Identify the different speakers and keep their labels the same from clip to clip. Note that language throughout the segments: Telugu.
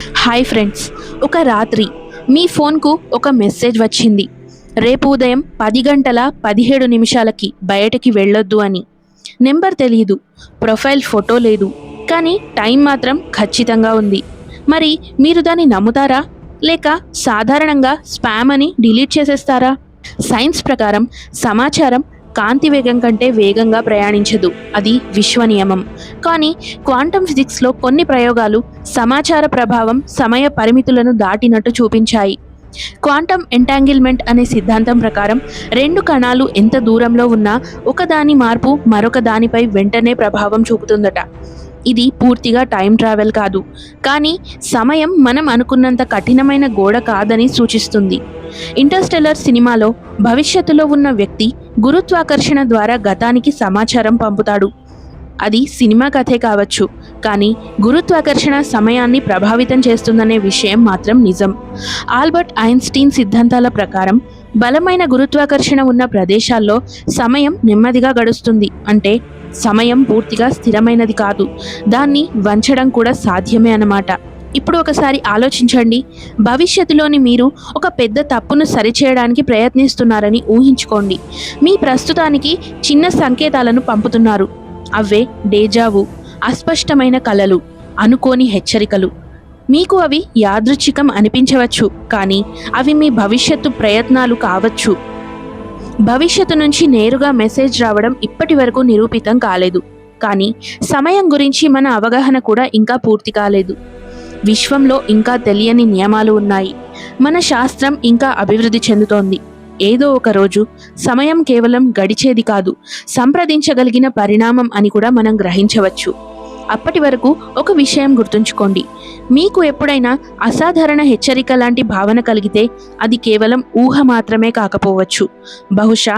Speaker 1: హాయ్ ఫ్రెండ్స్, ఒక రాత్రి మీ ఫోన్కు ఒక మెసేజ్ వచ్చింది. రేపు ఉదయం 10 గంటల 17 నిమిషాలకి బయటకి వెళ్ళొద్దు అని. నెంబర్ తెలియదు, ప్రొఫైల్ ఫోటో లేదు, కానీ టైం మాత్రం ఖచ్చితంగా ఉంది. మరి మీరు దాన్ని నమ్ముతారా, లేక సాధారణంగా స్పామ్ అని డిలీట్ చేసేస్తారా? సైన్స్ ప్రకారం సమాచారం కాంతి వేగం కంటే వేగంగా ప్రయాణించదు, అది విశ్వ నియమం. కానీ క్వాంటమ్ ఫిజిక్స్లో కొన్ని ప్రయోగాలు సమాచార ప్రభావం సమయ పరిమితులను దాటినట్టు చూపించాయి. క్వాంటమ్ ఎంటాంగిల్మెంట్ అనే సిద్ధాంతం ప్రకారం రెండు కణాలు ఎంత దూరంలో ఉన్నా ఒకదాని మార్పు మరొక దానిపై వెంటనే ప్రభావం చూపుతుందట. ఇది పూర్తిగా టైం ట్రావెల్ కాదు, కానీ సమయం మనం అనుకున్నంత కఠినమైన గోడ కాదని సూచిస్తుంది. ఇంటర్స్టెల్లర్ సినిమాలో భవిష్యత్తులో ఉన్న వ్యక్తి గురుత్వాకర్షణ ద్వారా గతానికి సమాచారం పంపుతాడు. అది సినిమా కథే కావచ్చు, కానీ గురుత్వాకర్షణ సమయాన్ని ప్రభావితం చేస్తుందనే విషయం మాత్రం నిజం. ఆల్బర్ట్ ఐన్స్టీన్ సిద్ధాంతాల ప్రకారం బలమైన గురుత్వాకర్షణ ఉన్న ప్రదేశాల్లో సమయం నెమ్మదిగా గడుస్తుంది. అంటే సమయం పూర్తిగా స్థిరమైనది కాదు, దాన్ని వంచడం కూడా సాధ్యమే అన్నమాట. ఇప్పుడు ఒకసారి ఆలోచించండి. భవిష్యత్తులోని మీరు ఒక పెద్ద తప్పును సరిచేయడానికి ప్రయత్నిస్తున్నారని ఊహించుకోండి. మీ ప్రస్తుతానికి చిన్న సంకేతాలను పంపుతున్నారు. అవే డేజావు, అస్పష్టమైన కలలు, అనుకోని హెచ్చరికలు. మీకు అవి యాదృచ్ఛికం అనిపించవచ్చు, కానీ అవి మీ భవిష్యత్తు ప్రయత్నాలు కావచ్చు. భవిష్యత్తు నుంచి నేరుగా మెసేజ్ రావడం ఇప్పటి వరకు నిరూపితం కాలేదు, కానీ సమయం గురించి మన అవగాహన కూడా ఇంకా పూర్తి కాలేదు. విశ్వంలో ఇంకా తెలియని నియమాలు ఉన్నాయి. మన శాస్త్రం ఇంకా అభివృద్ధి చెందుతోంది. ఏదో ఒక రోజు సమయం కేవలం గడిచేది కాదు, సంప్రదించగలిగిన పరిణామం అని కూడా మనం గ్రహించవచ్చు. అప్పటి వరకు ఒక విషయం గుర్తుంచుకోండి. మీకు ఎప్పుడైనా అసాధారణ హెచ్చరిక లాంటి భావన కలిగితే అది కేవలం ఊహ మాత్రమే కాకపోవచ్చు. బహుశా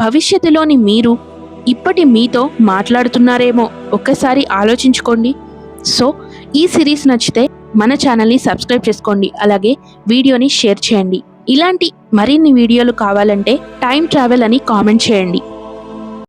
Speaker 1: భవిష్యత్తులోని మీరు ఇప్పటి మీతో మాట్లాడుతున్నారేమో. ఒక్కసారి ఆలోచించుకోండి. సో ఈ సిరీస్ నచ్చితే మన ఛానల్ని సబ్స్క్రైబ్ చేసుకోండి, అలాగే వీడియోని షేర్ చేయండి. ఇలాంటి మరిన్ని వీడియోలు కావాలంటే టైం ట్రావెల్ అని కామెంట్ చేయండి.